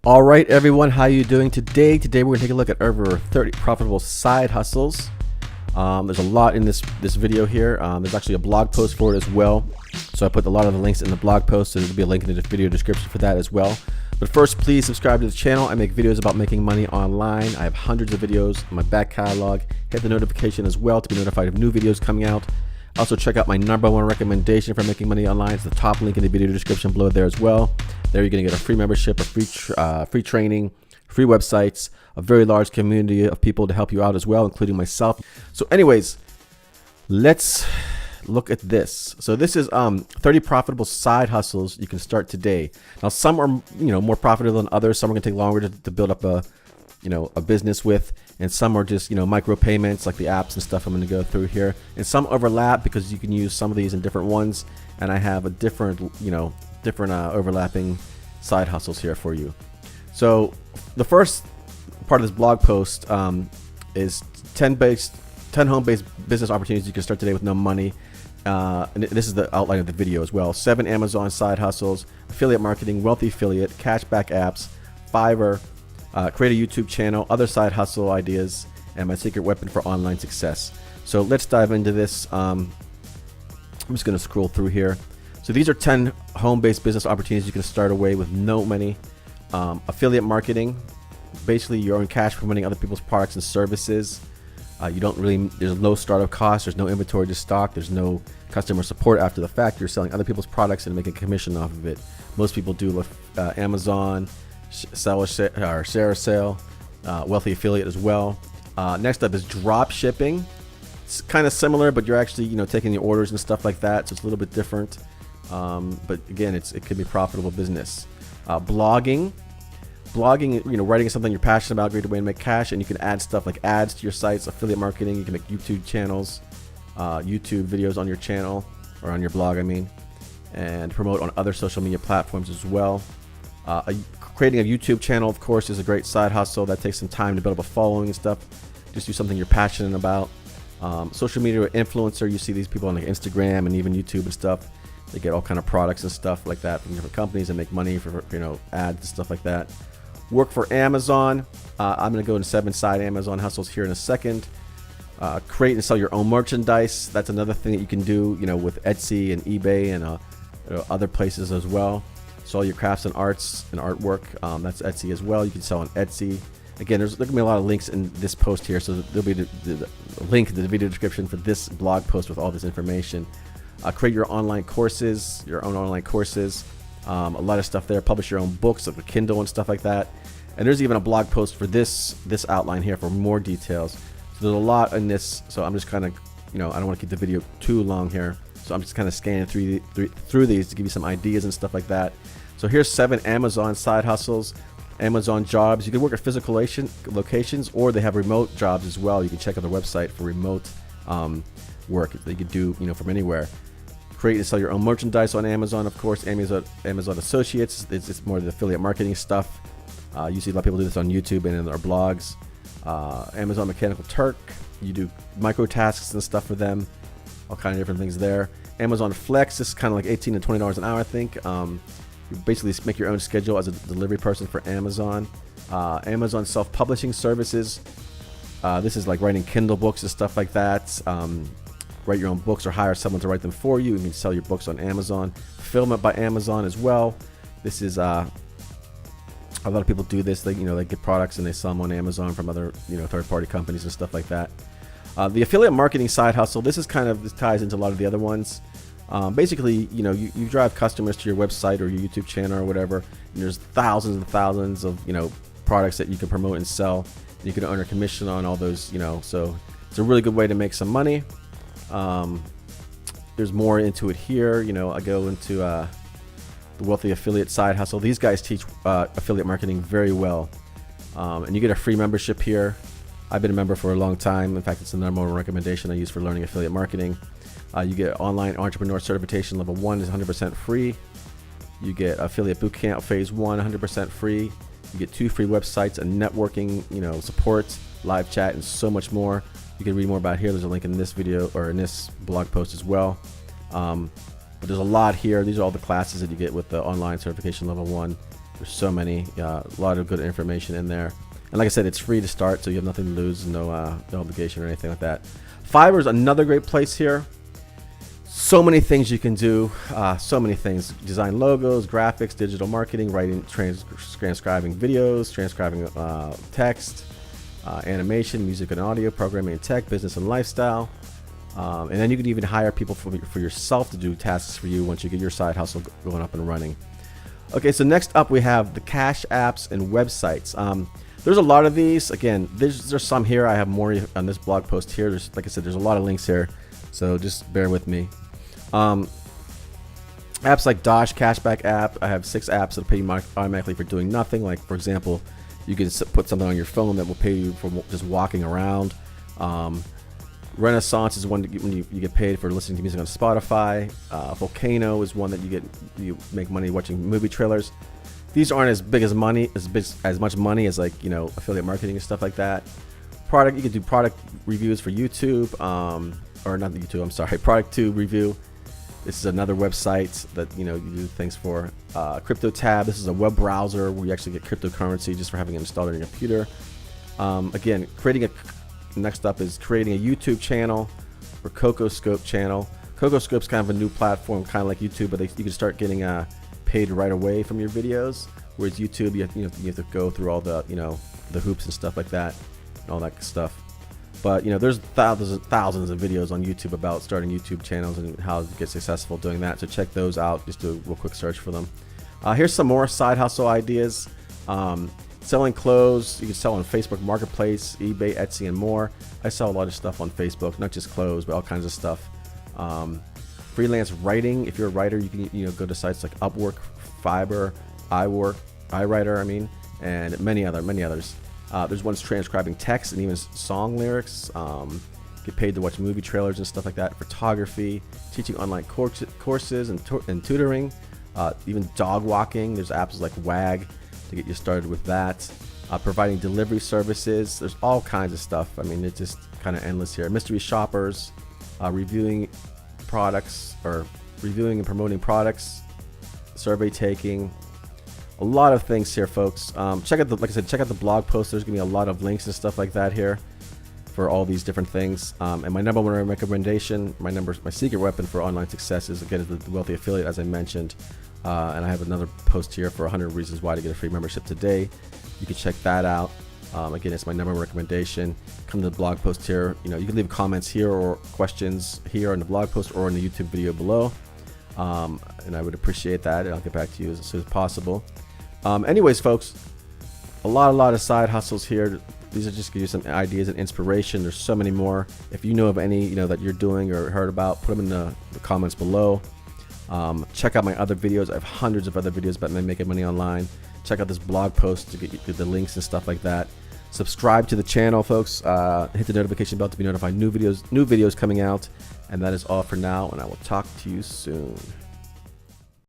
All right, everyone, how you doing today? Today we're gonna take a look at over 30 profitable side hustles. There's a lot in this video here. There's actually a blog post for it as well. So I put a lot of the links in the blog post, and there'll be a link in the video description for that as well. But first, please subscribe to the channel. I make videos about making money online. I have hundreds of videos in my back catalog. Hit the notification as well to be notified of new videos coming out. Also, check out my #1 recommendation for making money online. It's the top link in the video description below there as well. There you're going to get a free membership, a free training, free websites, a very large community of people to help you out as well, including myself. So anyways, let's look at this. So this is 30 profitable side hustles you can start today. Now some are more profitable than others. Some are going to take longer to build up a business with, and some are just micro payments like the apps and stuff I'm going to go through here, and some overlap because you can use some of these in different ones, and I have a different overlapping side hustles here for you. So the first part of this blog post is 10 home-based business opportunities you can start today with no money, and this is the outline of the video as well. 7 Amazon side hustles, affiliate marketing, wealthy affiliate, cashback apps, Fiverr, create a YouTube channel, other side hustle ideas, and my secret weapon for online success. So let's dive into this. I'm just going to scroll through here. So these are 10 home-based business opportunities you can start away with no money. Affiliate marketing, basically your own cash promoting other people's products and services. There's no startup cost, there's no inventory to stock, there's no customer support after the fact. You're selling other people's products and making a commission off of it. Most people do Amazon, Sarah Sale, wealthy affiliate as well. Next up is drop shipping. It's kind of similar, but you're actually taking the orders and stuff like that, so it's a little bit different. But again, it could be profitable business. Blogging, writing is something you're passionate about, great way to make cash, and you can add stuff like ads to your sites. Affiliate marketing, you can make YouTube channels, YouTube videos on your channel or on your blog, and promote on other social media platforms as well. Creating a YouTube channel, of course, is a great side hustle. That takes some time to build up a following and stuff. Just do something you're passionate about. Social media influencer, you see these people on like Instagram and even YouTube and stuff. They get all kind of products and stuff like that from different companies and make money for ads and stuff like that. Work for Amazon. I'm going to go into 7 side Amazon hustles here in a second. Create and sell your own merchandise. That's another thing that you can do with Etsy and eBay and other places as well. Sell your crafts and arts and artwork. That's Etsy as well. You can sell on Etsy. Again, there's going to be a lot of links in this post here, so there'll be the link in the video description for this blog post with all this information. Create your online courses, your own online courses. A lot of stuff there. Publish your own books like the Kindle and stuff like that. And there's even a blog post for this outline here for more details. So there's a lot in this. So I'm just kind of, I don't want to keep the video too long here. So I'm just kind of scanning through these to give you some ideas and stuff like that. So here's 7 Amazon side hustles, Amazon jobs. You can work at physical locations, or they have remote jobs as well. You can check out their website for remote work that you can do, from anywhere. Create and sell your own merchandise on Amazon, of course. Amazon Associates, it's more the affiliate marketing stuff. You see a lot of people do this on YouTube and in their blogs. Amazon Mechanical Turk, you do micro tasks and stuff for them. All kind of different things there. Amazon Flex, this is kind of like $18 to $20 an hour, I think. You basically make your own schedule as a delivery person for Amazon. Amazon self-publishing services. This is like writing Kindle books and stuff like that. Write your own books or hire someone to write them for you. You can sell your books on Amazon. Fulfillment by Amazon as well. This is a lot of people do this. They get products and they sell them on Amazon from other third-party companies and stuff like that. The affiliate marketing side hustle. This ties into a lot of the other ones. Basically, you drive customers to your website or your YouTube channel or whatever, and there's thousands and thousands of products that you can promote and sell. And you can earn a commission on all those. So it's a really good way to make some money. There's more into it here. I go into the wealthy affiliate side hustle. These guys teach affiliate marketing very well, and you get a free membership here. I've been a member for a long time. In fact, it's the #1 recommendation I use for learning affiliate marketing. You get online entrepreneur certification level 1 is 100% free. You get affiliate bootcamp phase 1 100% free. You get 2 free websites and networking, support, live chat, and so much more. You can read more about here. There's a link in this video or in this blog post as well. But there's a lot here. These are all the classes that you get with the online certification level 1. There's so many, a lot of good information in there. And like I said, it's free to start, so you have nothing to lose, no obligation or anything like that. Fiverr is another great place here. So many things you can do, so many things. Design logos, graphics, digital marketing, writing, transcribing videos, transcribing text, animation, music and audio, programming and tech, business and lifestyle. And then you can even hire people for yourself to do tasks for you once you get your side hustle going up and running. Okay, so next up we have the cash apps and websites. There's a lot of these. Again, there's some here. I have more on this blog post here. There's, like I said, there's a lot of links here, so just bear with me. Apps like Dosh Cashback app. I have 6 apps that pay you automatically for doing nothing. Like, for example, you can put something on your phone that will pay you for just walking around. Renaissance is one when you get paid for listening to music on Spotify. Volcano is one that you make money watching movie trailers. These aren't as much money as, like, affiliate marketing and stuff like that. You can do product reviews for YouTube, or not YouTube. I'm sorry, ProductTube review. This is another website that you do things for. CryptoTab. This is a web browser where you actually get cryptocurrency just for having it installed on your computer. Again, next up is creating a YouTube channel or CocoScope channel. CocoScope's kind of a new platform, kind of like YouTube, but you can start getting paid right away from your videos. Whereas YouTube, you have to go through all the the hoops and stuff like that, and all that stuff. But there's thousands of videos on YouTube about starting YouTube channels and how to get successful doing that. So check those out. Just do a real quick search for them. Here's some more side hustle ideas. Selling clothes. You can sell on Facebook Marketplace, eBay, Etsy, and more. I sell a lot of stuff on Facebook, not just clothes, but all kinds of stuff. Freelance writing. If you're a writer, you can go to sites like Upwork, Fiverr, iWriter, and many others. There's ones transcribing text and even song lyrics. Get paid to watch movie trailers and stuff like that. Photography, teaching online courses and tutoring. Even dog walking. There's apps like Wag to get you started with that. Providing delivery services. There's all kinds of stuff. It's just kind of endless here. Mystery shoppers, reviewing products or reviewing and promoting products, survey taking. A lot of things here, folks. Check out the blog post. There's gonna be a lot of links and stuff like that here for all these different things. And my number one recommendation, my secret weapon for online success is, again, the Wealthy Affiliate, as I mentioned. And I have another post here for 100 reasons why to get a free membership today. You can check that out. Again, it's my number one recommendation. Come to the blog post here. You can leave comments here or questions here on the blog post or in the YouTube video below. And I would appreciate that, and I'll get back to you as soon as possible. Anyways, folks, a lot of side hustles here. These are just to give you some ideas and inspiration. There's so many more. If you know of any that you're doing or heard about, put them in the comments below. Check out my other videos. I have hundreds of other videos about making money online. Check out this blog post to get the links and stuff like that. Subscribe to the channel, folks. Hit the notification bell to be notified new videos coming out. And that is all for now, and I will talk to you soon.